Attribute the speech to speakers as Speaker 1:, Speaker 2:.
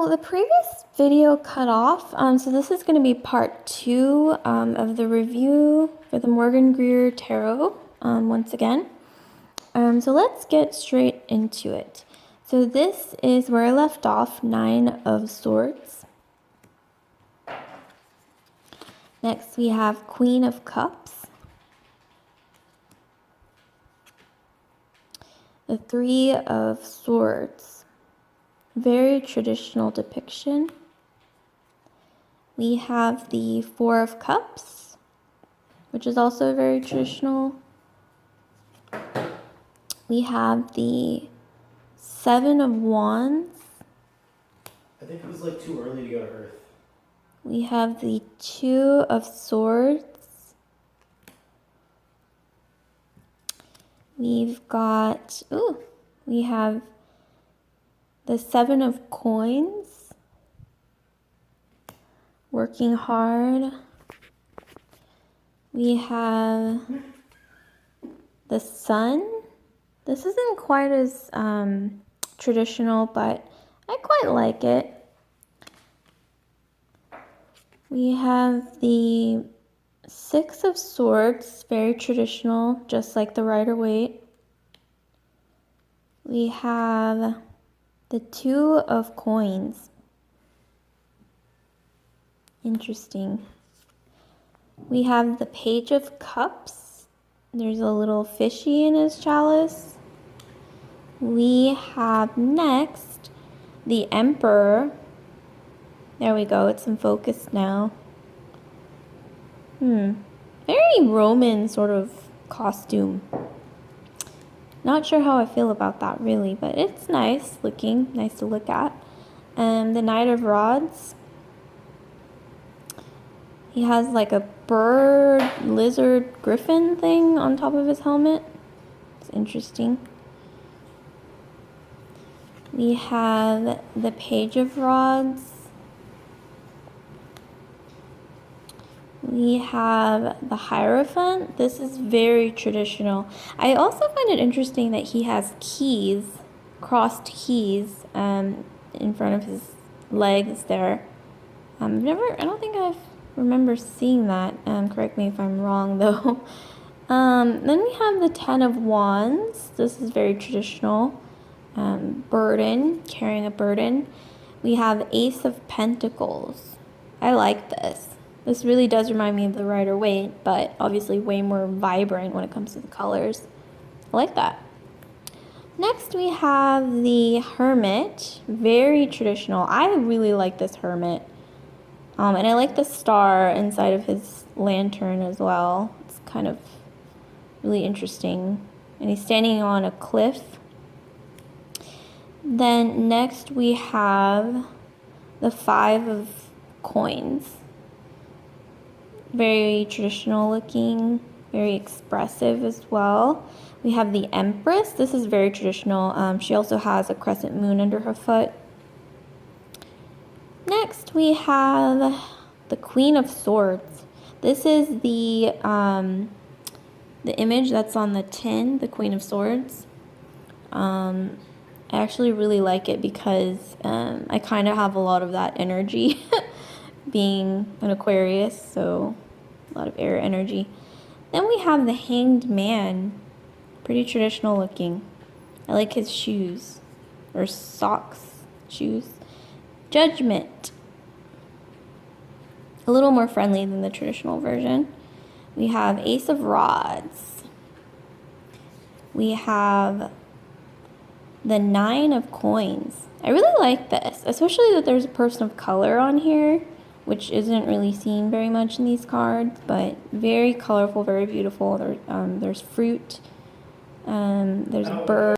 Speaker 1: So the previous video cut off, so this is going to be part 2 of the review for the Morgan Greer Tarot once again. So let's get straight into it. So this is where I left off, 9 of Swords. Next we have Queen of Cups, the 3 of Swords. Very traditional depiction. We have the 4 of Cups, which is also very traditional. We have the 7 of Wands.
Speaker 2: I think it was like too early to go to Earth.
Speaker 1: We have the 2 of Swords. We've got, we have the 7 of Coins. Working hard. We have the Sun. This isn't quite as traditional, but I quite like it. We have the 6 of Swords, very traditional, just like the Rider-Waite. We have the 2 of Coins. Interesting. We have the Page of Cups. There's a little fishy in his chalice. We have next the Emperor. There we go, it's in focus now. Very Roman sort of costume. Not sure how I feel about that really, but it's nice looking, nice to look at. The Knight of Rods. He has like a bird, lizard, griffin thing on top of his helmet. It's interesting. We have the Page of Rods. We have the Hierophant. This is very traditional. I also find it interesting that he has keys, crossed keys, in front of his legs there. I don't think I remember seeing that. Correct me if I'm wrong though. Then we have the 10 of Wands. This is very traditional. Burden, carrying a burden. We have Ace of Pentacles. I like this. This really does remind me of the Rider-Waite, but obviously way more vibrant when it comes to the colors. I like that. Next we have the Hermit. Very traditional. I really like this Hermit. And I like the star inside of his lantern as well. It's kind of really interesting. And he's standing on a cliff. Then next we have the 5 of Coins. Very traditional looking, very expressive as well. We have the Empress. This is very traditional. She also has a crescent moon under her foot. Next we have the Queen of Swords. This is the image that's on the tin, the Queen of Swords. I actually really like it because I kind of have a lot of that energy being an Aquarius, so a lot of air energy. Then we have the Hanged Man. Pretty traditional looking. I like his shoes, or socks, shoes. Judgment. A little more friendly than the traditional version. We have Ace of Rods. We have the 9 of Coins. I really like this, especially that there's a person of color on here, which isn't really seen very much in these cards, but very colorful, very beautiful. There's fruit, there's a bird.